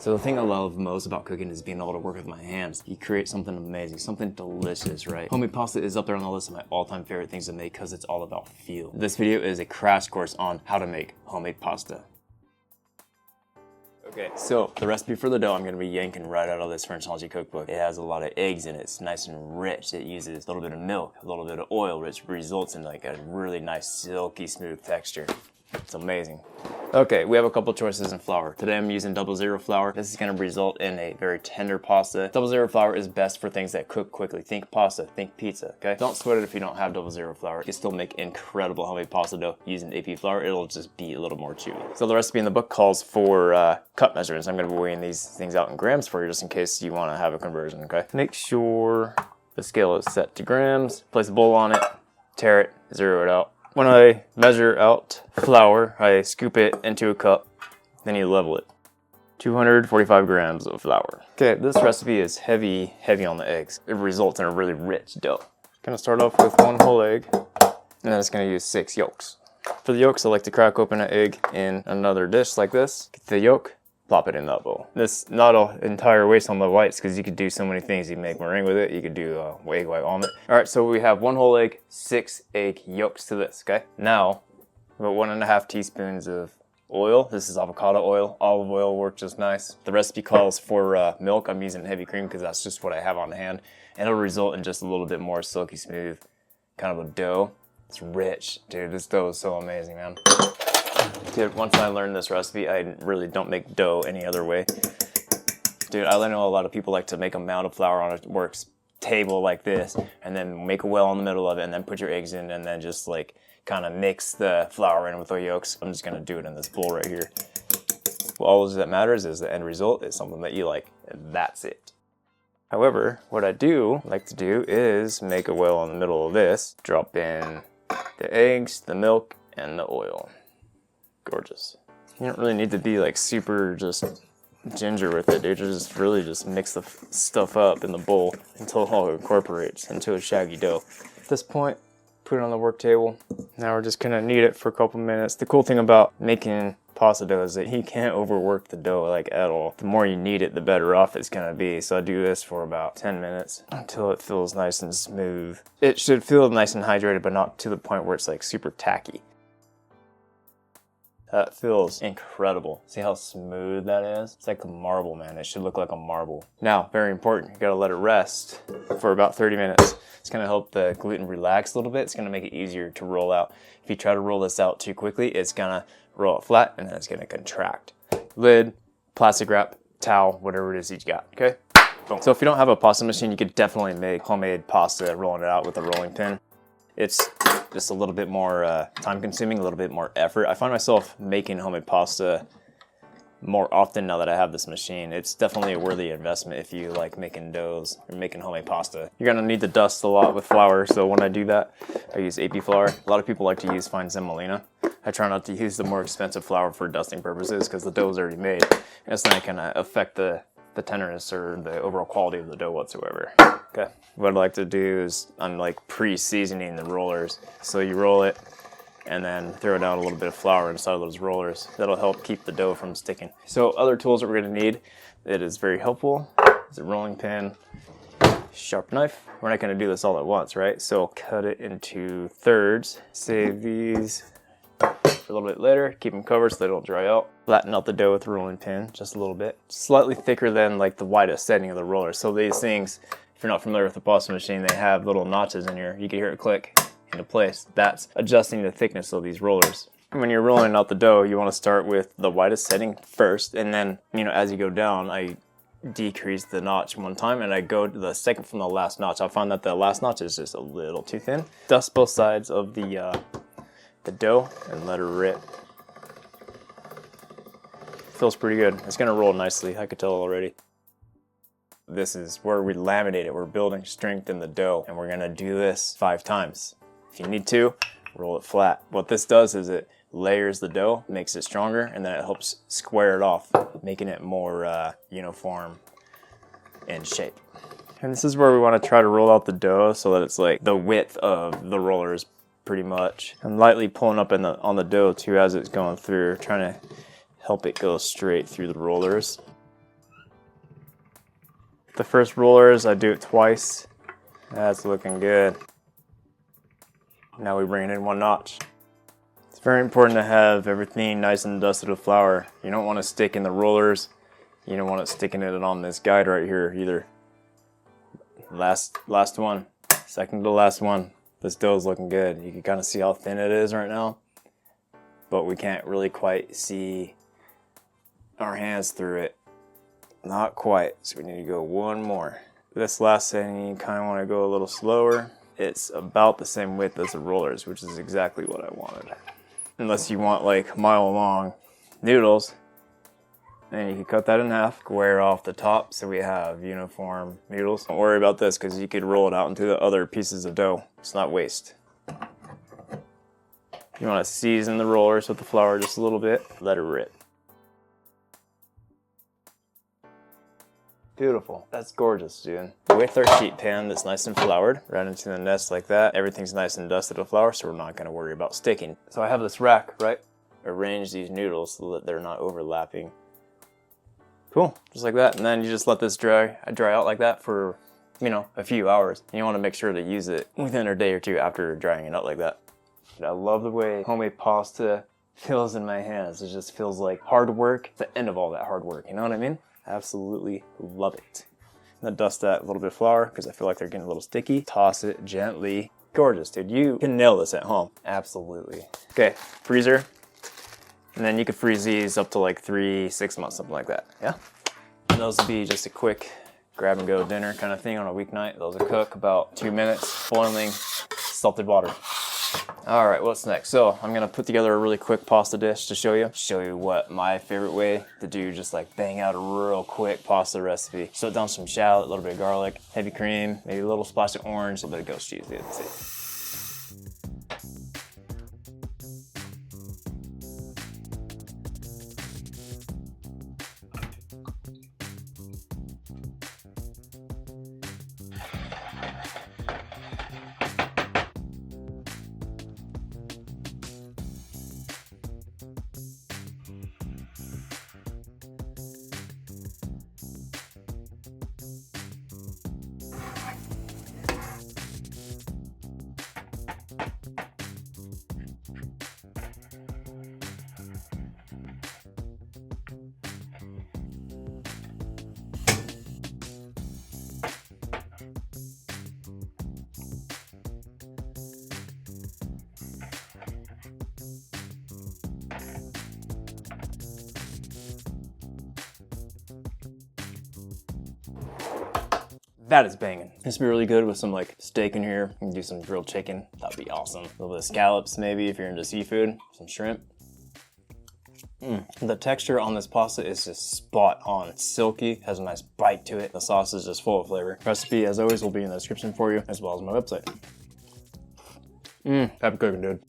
So the thing I love most about cooking is being able to work with my hands. You create something amazing, something delicious, right? Homemade pasta is up there on the list of my all-time favorite things to make because it's all about feel. This video is a crash course on how to make homemade pasta. Okay, so the recipe for the dough I'm going to be yanking right out of this Frenchology cookbook. It has a lot of eggs in it. It's nice and rich. It uses a little bit of milk, a little bit of oil, which results in like a really nice silky smooth texture. It's amazing. Okay, we have a couple choices in flour. Today I'm using 00 flour. This is going to result in a very tender pasta. 00 flour is best for things that cook quickly. Think pasta, think pizza, okay? Don't sweat it if you don't have 00 flour. You can still make incredible homemade pasta dough using AP flour. It'll just be a little more chewy. So the recipe in the book calls for cup measurements. I'm going to be weighing these things out in grams for you just in case you want to have a conversion, okay? Make sure the scale is set to grams. Place a bowl on it, tare it, zero it out. When I measure out flour, I scoop it into a cup, then you level it. 245 grams of flour. Okay, this recipe is heavy on the eggs. It results in a really rich dough. Gonna start off with 1 whole egg, and then it's gonna use 6 yolks. For the yolks, I like to crack open an egg in another dish like this. Get the yolk, plop it in that bowl. This not an entire waste on the whites because you could do so many things. You can make meringue with it. You could do egg white omelet. All right, so we have 1 whole egg, 6 egg yolks to this, okay? Now, about 1.5 teaspoons of oil. This is avocado oil. Olive oil works just nice. The recipe calls for milk. I'm using heavy cream because that's just what I have on hand. And it'll result in just a little bit more silky smooth kind of a dough. It's rich. Dude, this dough is so amazing, man. Dude, once I learned this recipe, I really don't make dough any other way. Dude, I know a lot of people like to make a mound of flour on a works table like this, and then make a well in the middle of it, and then put your eggs in, and then just like kind of mix the flour in with the yolks. I'm just gonna do it in this bowl right here. All that matters is the end result is something that you like, and that's it. However, what I do like to do is make a well in the middle of this, drop in the eggs, the milk, and the oil. Gorgeous. You don't really need to be like super just ginger with it, dude. Just really just mix the stuff up in the bowl until it all incorporates into a shaggy dough. At this point, put it on the work table. Now we're just gonna knead it for a couple minutes. The cool thing about making pasta dough is that you can't overwork the dough like at all. The more you knead it, the better off it's gonna be. So I do this for about 10 minutes until it feels nice and smooth. It should feel nice and hydrated, but not to the point where it's like super tacky. That feels incredible. See how smooth that is? It's like a marble, man. It should look like a marble. Now, very important, you gotta let it rest for about 30 minutes. It's gonna help the gluten relax a little bit. It's gonna make it easier to roll out. If you try to roll this out too quickly, it's gonna roll it flat and then it's gonna contract. Lid, plastic wrap, towel, whatever it is you got, okay? Boom. So if you don't have a pasta machine, you could definitely make homemade pasta rolling it out with a rolling pin. It's just a little bit more time consuming, a little bit more effort. I find myself making homemade pasta more often now that I have this machine. It's definitely a worthy investment if you like making doughs or making homemade pasta. You're gonna need to dust a lot with flour, so when I do that, I use AP flour. A lot of people like to use fine semolina. I try not to use the more expensive flour for dusting purposes because the dough is already made, and it's not gonna affect the tenderness or the overall quality of the dough whatsoever. Okay, what I like to do is I'm like pre-seasoning the rollers. So you roll it and then throw down a little bit of flour inside of those rollers. That'll help keep the dough from sticking. So other tools that we're gonna need, it is very helpful, is a rolling pin, sharp knife. We're not gonna do this all at once, right? So cut it into thirds, save these for a little bit later, keep them covered so they don't dry out. Flatten out the dough with a rolling pin just a little bit. Slightly thicker than like the widest setting of the roller. So these things, if you're not familiar with the pasta machine, they have little notches in here. You can hear it click into place. That's adjusting the thickness of these rollers. When you're rolling out the dough, you want to start with the widest setting first, and then, you know, as you go down, I decrease the notch one time and I go to the second from the last notch. I find that the last notch is just a little too thin. Dust both sides of the dough and let her rip. Feels pretty good. It's gonna roll nicely, I could tell already. This is where we laminate it. We're building strength in the dough, and we're gonna do this 5 times. If you need to, roll it flat. What this does is it layers the dough, makes it stronger, and then it helps square it off, making it more uniform in shape. And this is where we want to try to roll out the dough so that it's like the width of the rollers pretty much. I'm lightly pulling up on the dough too as it's going through, trying to help it go straight through the rollers. The first rollers, I do it twice. That's looking good. Now we bring it in one notch. It's very important to have everything nice and dusted with flour. You don't want to stick in the rollers. You don't want it sticking it on this guide right here either. Last one, second to last one. This dough is looking good. You can kind of see how thin it is right now, but we can't really quite see our hands through it. Not quite, so we need to go one more. This last setting, you kind of want to go a little slower. It's about the same width as the rollers, which is exactly what I wanted. Unless you want like mile long noodles, then you can cut that in half, square off the top so we have uniform noodles. Don't worry about this because you could roll it out into the other pieces of dough. It's not waste. You want to season the rollers with the flour just a little bit, let it rip. Beautiful. That's gorgeous, dude. With our sheet pan that's nice and floured, right into the nest like that, everything's nice and dusted with flour, so we're not gonna worry about sticking. So I have this rack, right? Arrange these noodles so that they're not overlapping. Cool, just like that. And then you just let this dry out like that for, you know, a few hours. And you wanna make sure to use it within a day or two after drying it out like that. And I love the way homemade pasta feels in my hands. It just feels like hard work, the end of all that hard work, you know what I mean? Absolutely love it. And then dust that a little bit of flour because I feel like they're getting a little sticky. Toss it gently. Gorgeous, dude. You can nail this at home. Absolutely. Okay, freezer. And then you could freeze these up to like 3-6 months, something like that. Yeah? And those will be just a quick grab and go dinner kind of thing on a weeknight. Those will cook about 2 minutes, boiling salted water. All right, what's next? So I'm gonna put together a really quick pasta dish to show you what my favorite way to do, just like bang out a real quick pasta recipe. So down some shallot, a little bit of garlic, heavy cream, maybe a little splash of orange, a little bit of ghost cheese. That's it. That is banging. This would be really good with some like steak in here. You can do some grilled chicken. That'd be awesome. A little bit of scallops maybe if you're into seafood. Some shrimp. The texture on this pasta is just spot on. It's silky, has a nice bite to it. The sauce is just full of flavor. Recipe, as always, will be in the description for you, as well as my website. Happy cooking, dude.